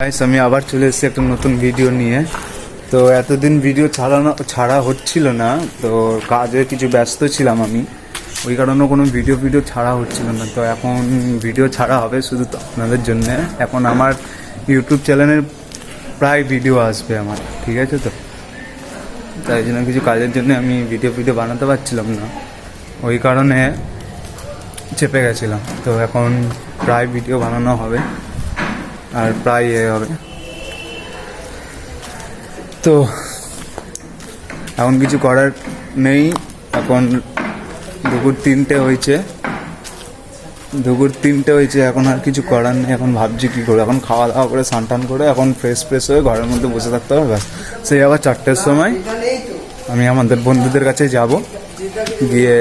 Guys আমি আবার চলে এসেছি একটা নতুন ভিডিও নিয়ে। তো এতদিন ভিডিও ছাড়া হচ্ছিল না, তো কাজে কিছু ব্যস্ত ছিলাম আমি, ওই কারণে কোনো ভিডিও ছাড়া হচ্ছিল না। তো এখন ভিডিও ছাড়া হবে শুধু আপনাদের জন্যে। এখন আমার ইউটিউব চ্যানেলের প্রায় ভিডিও আসবে আমার, ঠিক আছে? তো তাই জন্য কিছু কাজের জন্য আমি ভিডিও বানাতে পারছিলাম না, ওই কারণে চেপে গেছিলাম। তো এখন প্রায় ভিডিও বানানো হবে আর প্রায় হবে। তো এখন কিছু করার নেই, এখন দুপুর তিনটে হয়েছে, এখন আর কিছু করার নেই। এখন ভাবছি কী করবো, এখন খাওয়া দাওয়া করে স্নান করে এখন ফ্রেশ হয়ে ঘরের মধ্যে বসে থাকতে হবে ব্যাস। সেই আবার 4টের সময় আমি আমাদের বন্ধুদের কাছে যাব, গিয়ে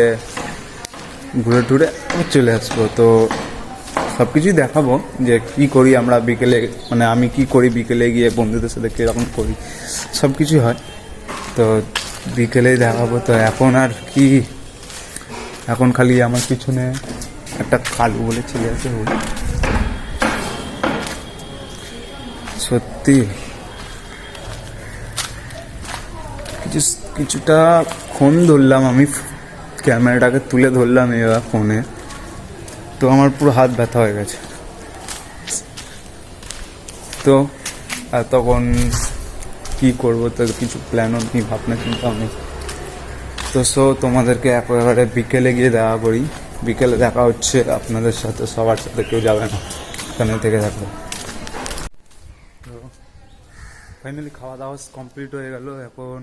ঘুরে টুরে চলে আসবো। তো সব কিছুই দেখাবো যে কী করি আমরা বিকেলে, মানে আমি কি করি বিকেলে গিয়ে বন্ধুদের সাথে কীরকম করি, সব কিছুই হয়। তো বিকেলেই দেখাবো। তো এখন আর কি, এখন খালি আমার পিছনে একটা কালু বলে ছেলে আছে, সত্যি কিছুটা ফোন ধরলাম আমি, ক্যামেরাটাকে তুলে ধরলাম এবার ফোনে, তো আমার পুরো হাত ব্যথা হয়ে গেছে। তো তখন কি করব, তো কিছু প্ল্যানও নেই, ভাবনা চিন্তাও নেই। তো তোমাদেরকে একেবারে বিকেলে গিয়ে দেখা করি। বিকেলে দেখা হচ্ছে আপনাদের সাথে, সবার সাথে, কেউ যাবে না, এখানে থেকে থাকবে। তো ফাইনালি খাওয়া দাওয়া কমপ্লিট হয়ে গেল। এখন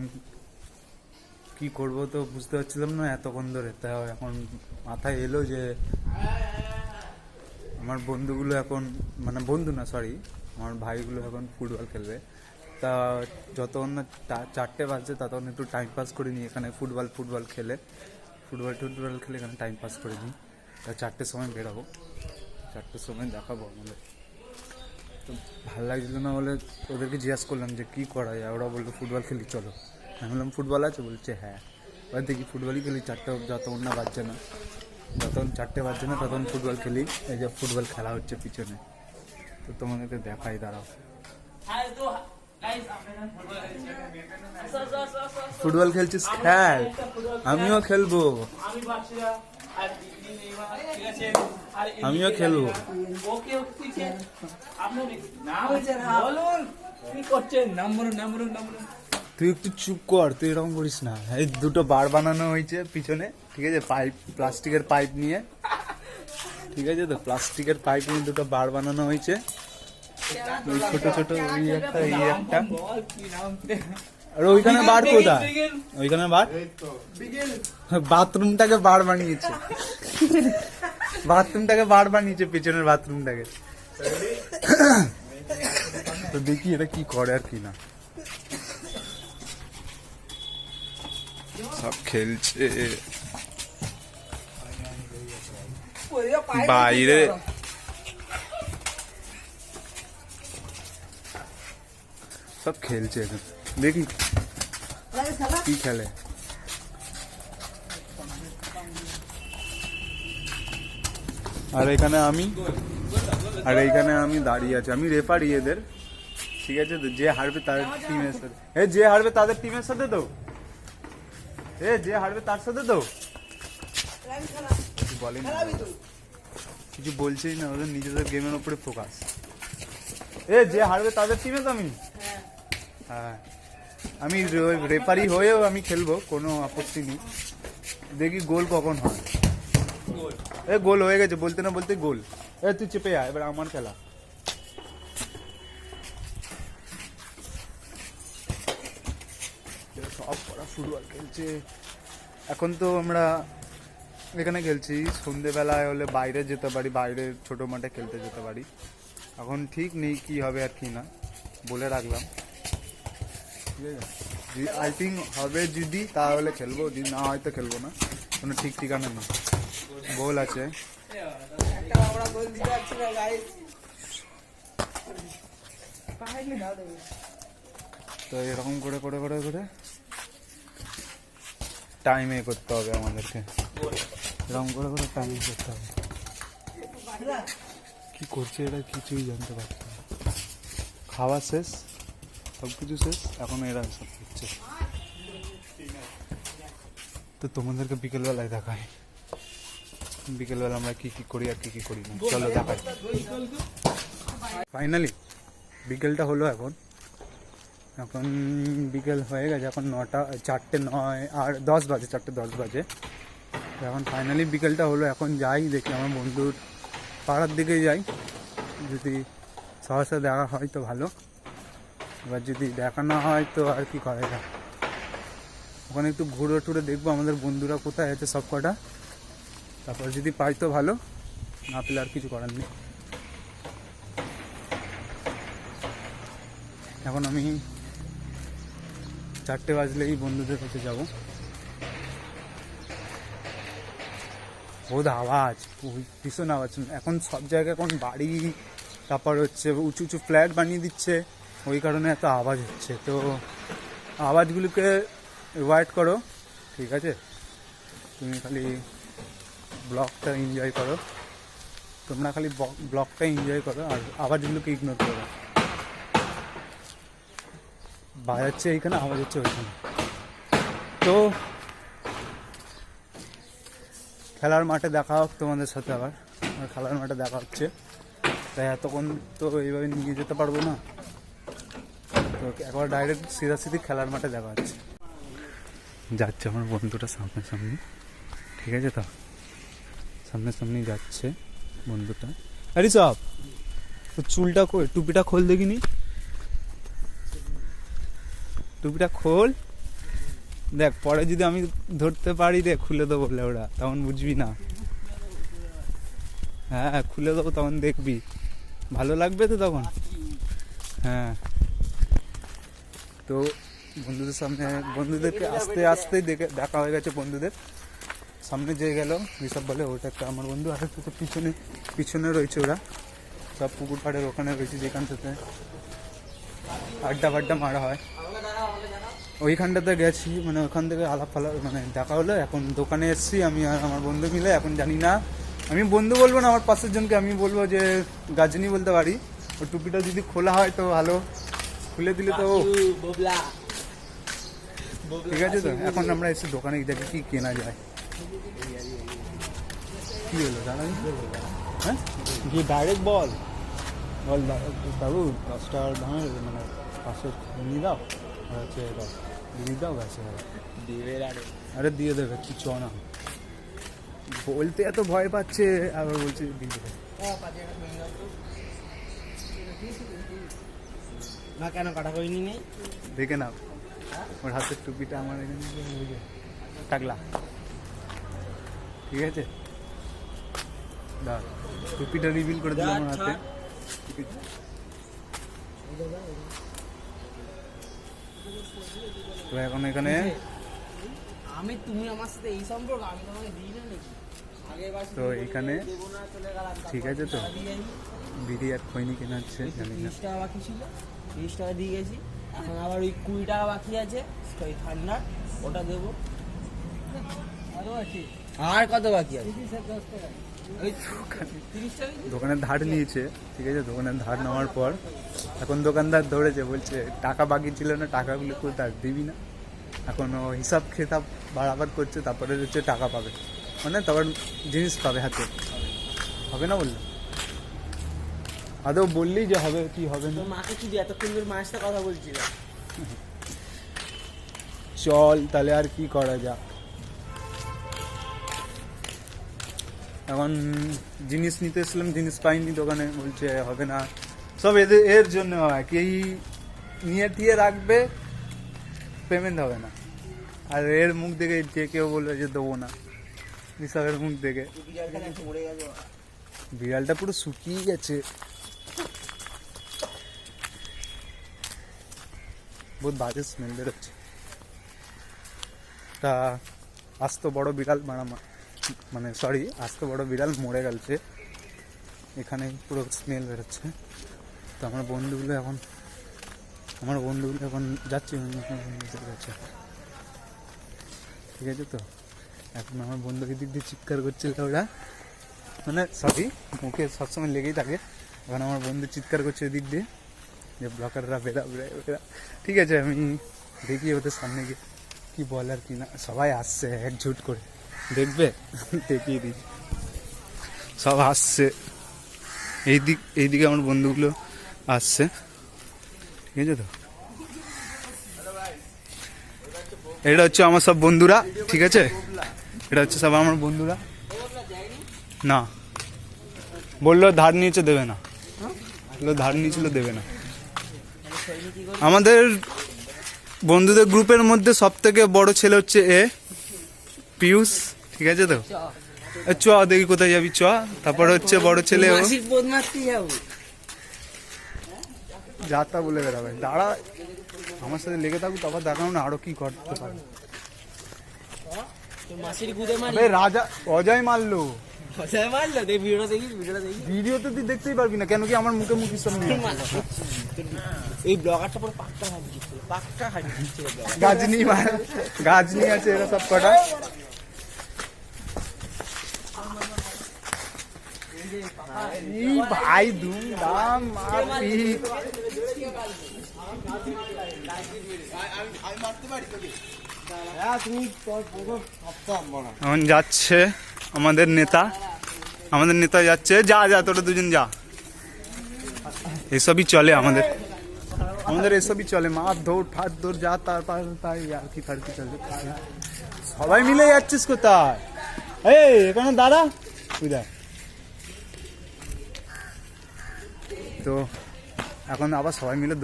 কি করব তো বুঝতে পারছিলাম না এতক্ষণ ধরে। তাই এখন মাথায় এলো যে আমার বন্ধুগুলো এখন, মানে বন্ধু না সরি, আমার ভাইগুলো এখন ফুটবল খেলবে। তা যতক্ষণ না 4টে বাজছে ততক্ষণ একটু টাইম পাস করে নিই এখানে, ফুটবল খেলে এখানে টাইম পাস করে নিই। তা 4টের সময় বেরোবো, 4টের সময় দেখাবো আমাদের। তো ভালো লাগছিল না বলে ওদেরকে জিজ্ঞাসা করলাম যে কী করা যায়, ওরা বললো ফুটবল খেলি চলো। আমি বললাম ফুটবল আছে, বলছে হ্যাঁ। এবার দেখি ফুটবলই খেলি, 4টে যতক্ষণ 4টে বাজছে না ততক্ষণ ফুটবল খেলি। এই যে ফুটবল খেলা হচ্ছে পিছনে, তো তোমাদেরকে দেখাই, দাঁড়াও। ফুটবল খেলছিস, খেল, আমিও খেলবো, তুই একটু চুপ কর, তুই এরকম করিস না। এই দুটো বার বানানো হয়েছে পিছনে, ঠিক আছে, প্লাস্টিকের পাইপ নিয়ে, ঠিক আছে? তো প্লাস্টিকের পাইপ নিয়ে দুটো বার বানানো হয়েছে, ছোট একটা আর ওইখানে বার কোথায়, ওইখানে বার, বাথরুমটাকে বার বানিয়েছে পিছনের বাথরুমটাকে। তো দেখি এটা কি করে আর কি না। সব খেলছে বাইরে, সব খেলছে এখন, দেখি কি খেলে। আর এখানে আমি দাঁড়িয়ে আছি, আমি রেফারি এদের, ঠিক আছে? তো যে হারবে তাদের টিমের সাথে, যে হারবে তাদের টিমের সাথে, তো যে হারবে তার সাথে, তো বলেন কিছু বলছেই না, ওদের নিজেদের গেমের উপরে ফোকাস। যে হারবে তাদের টিমে তো আমি, হ্যাঁ আমি রেফারি হয়েও আমি খেলবো, কোনো আপত্তি নেই। দেখি গোল কখন হয়। গোল হয়ে গেছে, বলতে না বলতে গোল। তুই চেপে আয়, এবার আমার খেলা। সব পড়া ফুটবল খেলছে। এখন তো আমরা এখানে খেলছি, সন্ধেবেলায় হলে বাইরে যেতে পারি, বাইরে ছোট মাঠে খেলতে যেতে পারি। এখন ঠিক নেই কি হবে আর কি না, বলে রাখলাম, ঠিক আছে? আই থিঙ্ক হবে যদি তাহলে খেলবো, যদি না হয়তো খেলবো না, কোনো ঠিক ঠিকানা নেই। গোল আছে, তো এরকম করে টাইমে করতে হবে আমাদেরকে, এরকম করে টাইমে করতে হবে। কি করছে এরা কিছুই জানতে পারছি না। খাওয়া শেষ, সব কিছু শেষ, এখন এরা সব করছে। তো তোমাদেরকে বিকেলবেলায় দেখায়, বিকেলবেলা আমরা কী কী করি আর কী কী করি না, চলো দেখাই। ফাইনালি বিকেলটা হলো, এখন এখন বিকেল হয়ে গেছে, এখন 4:09 বাজে, 4:10 বাজে। এখন ফাইনালি বিকেলটা হলো, এখন যাই দেখি আমার বন্ধুর পাড়ার দিকে যাই, যদি সবার সাথে দেখা হয় তো ভালো, এবার যদি দেখা না হয় তো আর কি করা যায়। ওখানে একটু ঘুরে টুরে দেখবো আমাদের বন্ধুরা কোথায় আছে সব কটা, তারপর যদি পাই তো ভালো, না পেলে আর কিছু করার নেই। এখন আমি 4টে বাজলেই বন্ধুদের কাছে যাব। বহুত আওয়াজ, ভীষণ আওয়াজ। এখন সব জায়গায় এখন বাড়ি, তারপর হচ্ছে উঁচু উঁচু ফ্ল্যাট বানিয়ে দিচ্ছে, ওই কারণে এত আওয়াজ হচ্ছে। তো আওয়াজগুলোকে অ্যাভয়েড করো, ঠিক আছে? তুমি খালি ব্লগটা এনজয় করো, তোমরা খালি ব্লগটা এনজয় করো আর আওয়াজগুলোকে ইগনোর করো। বাজাচ্ছে এইখানে, আওয়াজ হচ্ছে ওইখানে। তো খেলার মাঠে দেখা হোক তোমাদের সাথে, আবার খেলার মাঠে দেখা হচ্ছে। তাই এতক্ষণ তো এইভাবে নিয়ে যেতে পারবো না, তো একবার ডাইরেক্ট সিধাসিধি খেলার মাঠে দেখা হচ্ছে। যাচ্ছে আমার বন্ধুটা সামনে, ঠিক আছে? তো সামনেই যাচ্ছে বন্ধুটা। আরে সব তো চুলটা কই, টুপিটা খোল দেখিনি, টুপিটা খোল, দেখ পরে যদি আমি ধরতে পারি রে খুলে দেবো বলে, ওরা তখন বুঝবি না। হ্যাঁ খুলে দেবো, তখন দেখবি ভালো লাগবে তো তখন। হ্যাঁ, তো বন্ধুদের সামনে, বন্ধুদেরকে আস্তে আস্তে দেখা হয়ে গেছে। বন্ধুদের সামনে যে গেল ঋষভ বলে, ওটা একটা আমার বন্ধু, আর একটা পিছনে রয়েছে, ওরা সব পুকুর পাড়ের ওখানে রয়েছে, যেখানটাতে আড্ডা মারা হয়, ওইখানটাতে গেছি। মানে ওখান থেকে আলাপ মানে দেখা হলো। এখন দোকানে এসেছি আমি আর আমার বন্ধু মিলে। এখন জানি না, আমি বন্ধু বলবো না, আমার পাশের জনকে আমি বলবো যে গাজনি বলতে পারি। ও টুপিটা যদি খোলা হয় তো ভালো, খুলে দিলে তো ঠিক আছে। তো এখন আমরা এসে দোকানে দেখি কি কেনা যায়। কি হলো দাদা? হ্যাঁ কি ডাইরেক্ট বল বাবু, 10 টাকার দামের মানে 500 নিয়ে দাও, আর হচ্ছে দিয়ে দাও, গাছে দিবে। আরে দিয়ে দেবে, কিছু না বলতে এত ভয় পাচ্ছে, আবার বলছে দিয়ে দেবে না। কেন কাটা করিনি? নেই দেখে নাও, ওর হাতের টুপিটা আমার এখানে টাকলা, ঠিক আছে? টুপিটা রিভিল করে দিলাম আমার হাতে। তো এখন এখানে তুমি আমার সাথে এই সম্পর্ক, আমি তোমাকে দিই না নাকি? তো এইখানে ঠিক আছে। তো বিড়ি আর খৈনি কেনা হচ্ছে, জানি না। 30 টাকা বাকি ছিল, 30 টাকা দিয়ে গেছি। এখন আবার ওই 20 টাকা বাকি আছে, ওই ঠান্ডার ওটা দেবো। আর কত বাকি আছে? দোকানের ধার নিয়েছে, ঠিক আছে? দোকানের ধার নেওয়ার পর এখন দোকানদার ধরেছে, বলছে টাকা বাকি ছিল না, টাকাগুলো কোথায় দিবি না। এখন ও হিসাব খেতাব বাড়াবার করছে, তারপরে হচ্ছে টাকা পাবে, মানে তারপর জিনিস পাবে হাতে, হবে না বললো। আদৌ বললি যে হবে কি হবে না। মাকে কি এতক্ষণ ধরে মায়ের সাথে কথা বলছিলাম। চল তাহলে আর কি করা যাক। এখন জিনিস নিতে এসলাম, জিনিস পাইনি দোকানে, বলছে হবে না। সব এর জন্য হয়, কি নিয়ে টিয়ে রাখবে, পেমেন্ট হবে না। আর এর মুখ দেখে যে কেউ বলবে যে দেবো না, ঋষভের মুখ দেখে। বিড়ালটা পুরো শুকিয়ে গেছে, বহুত বাজে স্মেল বেরোচ্ছে। তা আস্ত বড় বিড়াল মানে সরি, আস্ত বড় বিড়াল মরে গেছে, এখানে পুরো স্মেল বেরোচ্ছে। তো আমার বন্ধুগুলো এখন যাচ্ছে, ঠিক আছে? তো এখন আমার বন্ধু দিক দিয়ে চিৎকার করছিল, ওরা মানে সরি মুখে সবসময় লেগেই থাকে। এখন আমার বন্ধু চিৎকার করছে এদিক দিয়ে, যে ব্লগাররা বেরা। ঠিক আছে, আমি দেখি ওদের সামনে গিয়ে কি বলার কি না। সবাই আসছে একজুট করে, দেখবে দেখিয়ে দিই, সব আসছে। এইদিকে আমার বন্ধুগুলো আসছে, ঠিক আছে তো। এটা হচ্ছে আমার সব বন্ধুরা, ঠিক আছে, এটা হচ্ছে সব আমার বন্ধুরা। না, বললো ধার নিয়েছে দেবে না, বললো ধার নিয়েছিল দেবে না। আমাদের বন্ধুদের গ্রুপের মধ্যে সব থেকে বড় ছেলে হচ্ছে পিয়ুষ, ঠিক আছে তো। চ দেখি কোথায় যাবি, চ। তারপরে হচ্ছে বড় ছেলে যা তা বলে বেড়াবে। দাঁড়া, আমার সাথে লেগে থাকুক, তারপর দেখানো না আরো কি করতে পারে। রাজা অজয় মারলো, ভিডিও তো তুই দেখতেই পারবি না, কেন কি আমার মুখে মুখে সব নিয়ে এই ব্লগারটা পুরো পাক্কা হাঁটছে গাজনি আছে এরা সব কটা। ভাই ধুমধাম মারপিট। এখন যাচ্ছে আমাদের নেতা যাচ্ছে। যা তোরা দুজন যা। এসবই চলে আমাদের এসবই চলে, মার দৌড় ফাট দৌড় যা তারপর তাই আর কি ফার কি চলে। সবাই মিলে যাচ্ছিস কোথায়? এই এখানে দাঁড়া, তুই দেখ। তো এখন আবার সবাই মিলে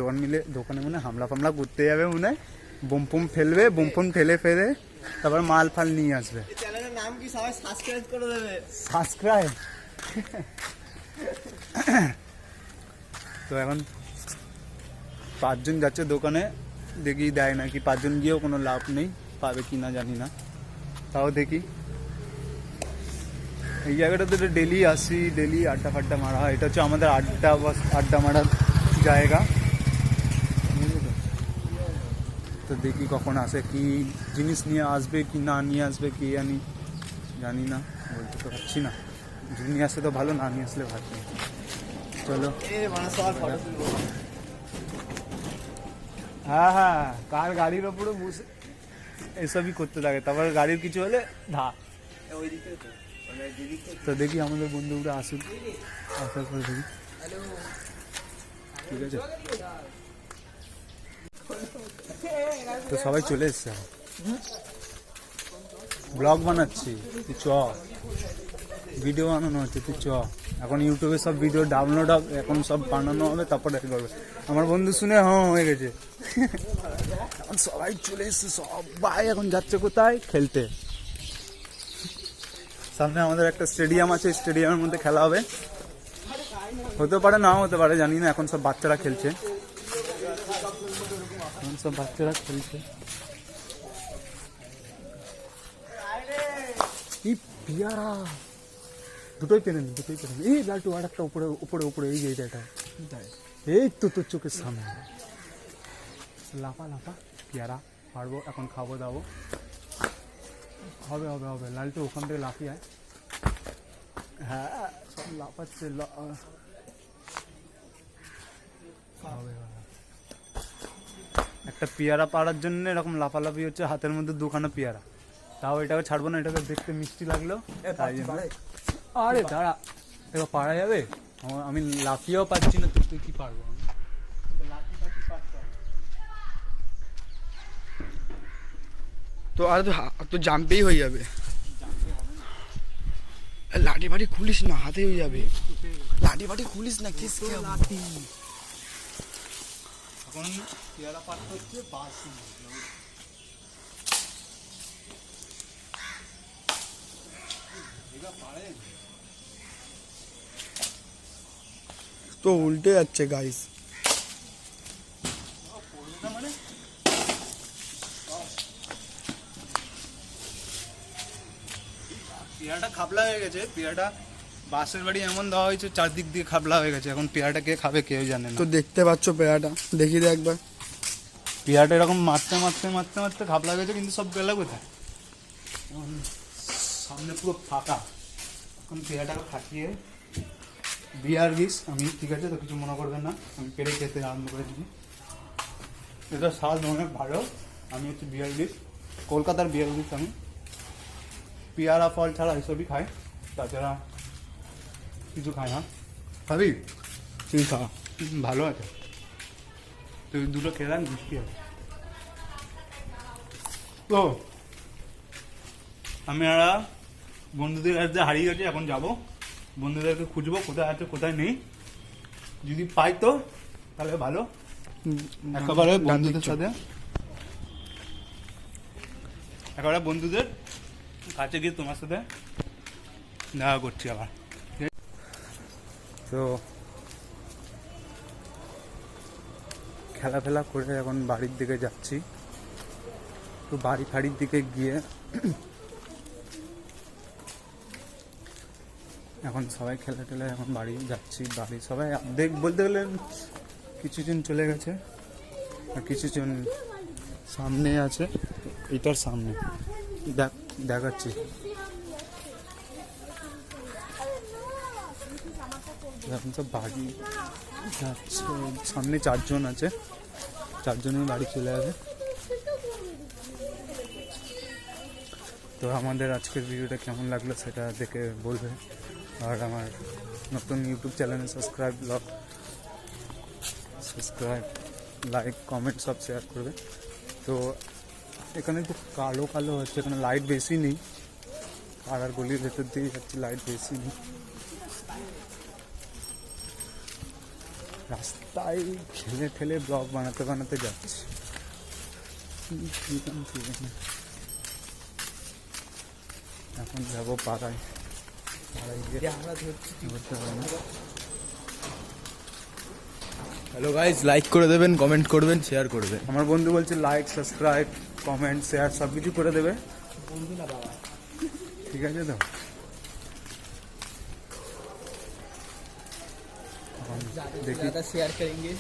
দোকানে মনে হামলা ফামলা করতে যাবে, মনে হয় বোম ফোম ফেলবে, বোম ফোম ফেলে তারপর মাল ফাল নিয়ে আসবে। চ্যানেলের নাম কি সবাই সাবস্ক্রাইব করে দেবে। সাবস্ক্রাইব। তো এখন 5 জন যাচ্ছে দোকানে, দেখি দেয় নাকি। 5 জন গিয়েও কোনো লাভ নেই, পাবে কি না জানি না, তাও দেখি। এই জায়গাটাতে ডেলি আসি, ডেলি আড্ডা ফাড্ডা মারা হয়। এটা হচ্ছে আমাদের আড্ডা মারার জায়গা। তো দেখি কখন আসে, কি জিনিস নিয়ে আসবে কি না নিয়ে আসবে কি জানি না, বলতে তো পারছি না। যদি নিয়ে আসে তো ভালো, না নিয়ে আসলে ভালো। চলো। হ্যাঁ, কার গাড়ির ওপরে বসে এসবই করতে থাকে, তারপর গাড়ির কিছু হলে তো দেখি আমাদের বন্ধুরা আসুক, আসার পরে দেখি। ঠিক আছে, তো সবাই চলে এসছে। ব্লগ বানাচ্ছি, তুই চ। ভিডিও বানানো হচ্ছে, তুই চ। এখন ইউটিউবে সব ভিডিও ডাউনলোড হবে, এখন সব বানানো হবে, তারপরে করবে। আমার বন্ধু শুনে হয়ে গেছে। এখন সবাই চলে এসছে, সবাই এখন যাচ্ছে কোথায়? খেলতে। সামনে আমাদের একটা স্টেডিয়াম আছে, স্টেডিয়ামের মধ্যে খেলা হবে। হতে পারে নাও হতে পারে, জানি না। এখন সব বাচ্চারা খেলছে, কি পিয়ারা, দুটোই পেরেন। এই লালটু আর একটা উপরে এই যে এটা, এই তো তোর চোখের সামনে লাফা পিয়ারা। পারবো এখন, খাবো দাবো, হবে লালটু ওখান থেকে লাফিয়ে আয়। হ্যাঁ, সব লাফাচ্ছে। একটা পেয়ারা পাড়ার জন্য এরকম লাফালাফি হচ্ছে, হাতের মধ্যে 2খানা পেয়ারা। তাও এটাকে ছাড়বো না, এটাকে দেখতে মিষ্টি লাগলো তাই জন্য। আরে দাঁড়া, এবার পারা যাবে? আমি লাফিয়েও পাচ্ছি না, তুই কি পারবো? তো আর তো জাম্পেই হয়ে যাবে। লাঠি ফাটি খুলিস না, হাতে হয়ে যাবে। লাঠি ফাটি খুলিস না, এখন পেয়ারা পাড়তে হচ্ছে বাসি। তো উল্টে যাচ্ছে গাইস। পেয়ারাটা খাবলা হয়ে গেছে। পেয়ারাটা বাসের বাড়ি এমন দেওয়া হয়েছে, চারদিক দিয়ে খাবলা হয়ে গেছে। এখন পেয়ারাটা কে খাবে কেউ জানে না। তো দেখতে পাচ্ছ পেয়ারাটা, দেখিয়ে দে একবার। পেয়ারাটা এরকম মারতে খাবলা হয়ে গেছে, কিন্তু সব গেল কোথায়? সামনে পুরো ফাঁকা। এখন পেয়ারাটাকে ফাটিয়ে বিয়ার ডিশ আমি, ঠিক আছে তো কিছু মনে করবেন না, আমি পেরে খেতে আরম্ভ করে দিই। এটা স্বাদ অনেক ভালো। আমি হচ্ছে বিয়ার ডিশ, কলকাতার বিয়ার ডিশ। আমি পেয়ারা ফল ছাড়া এসবই খাই, তাছাড়া কিছু খাই না। খাবি? তুই খা, ভালো আছে। তুই দুটো খেলাম, মিষ্টি আছে। তো আমি আর বন্ধুদের কাছে হারিয়ে গেছি, এখন যাব বন্ধুদেরকে খুঁজবো কোথায় আছে কোথায় নেই। যদি পাই তো তাহলে ভালো, একেবারে বন্ধুদের সাথে, একেবারে বন্ধুদের কাছে গিয়ে তোমার সাথে দেখা করছি আবার। তো খেলাফেলা করে এখন বাড়ির দিকে যাচ্ছি। তো বাড়ি ফাড়ির দিকে গিয়ে এখন সবাই খেলা টেলা, এখন বাড়ি যাচ্ছি। বাড়ি সবাই বলতে গেলে কিছুজন চলে গেছে আর কিছুজন সামনে আছে, এটার সামনে দেখাচ্ছি। এখন সব বাড়ি যাচ্ছে, সামনে 4 জন আছে, 4 জনই বাড়ি চলে যাবে। তো আমাদের আজকের ভিডিওটা কেমন লাগলো সেটা দেখে বলবে, আর আমার নতুন ইউটিউব চ্যানেলে সাবস্ক্রাইব, লাইক, কমেন্ট সব শেয়ার করবে। তো এখানে একটু কালো কালো হচ্ছে, এখানে লাইট বেশি নেই, আর গলির ভেতর দিয়ে যাচ্ছি, লাইট বেশি নেই। রাস্তায় ঠেলে ঠেলে ব্লগ বানাতে যাচ্ছি। এখন যাবো পাড়ায় গিয়ে ধরতে হবে না। হ্যালো গাইস, লাইক করে দেবেন, কমেন্ট করবেন, শেয়ার করবেন। আমার বন্ধু বলছে লাইক, সাবস্ক্রাইব, কমেন্ট, শেয়ার সব কিছু করে দেবে, বন্ধু না বাবা, ঠিক আছে তো? দেখি ज़्यादा शेयर करेंगे।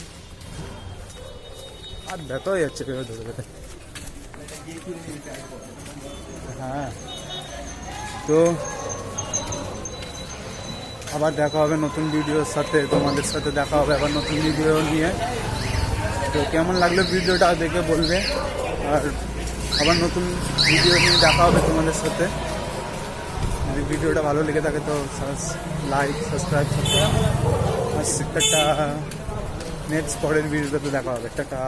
আর দেখা হয়ে যাচ্ছে ধরে ধরে। হ্যাঁ, তো আবার দেখা হবে নতুন ভিডিওর সাথে, তোমাদের সাথে দেখা হবে আবার নতুন ভিডিও নিয়ে। তো কেমন লাগলো ভিডিওটা দেখে বলবে, আর আবার নতুন ভিডিও নিয়ে দেখা হবে তোমাদের সাথে। যদি ভিডিওটা ভালো লেগে থাকে তো লাইক, সাবস্ক্রাইব করতে। আর টাটা, নেক্সট পরের ভিডিওতে দেখা হবে। টাটা।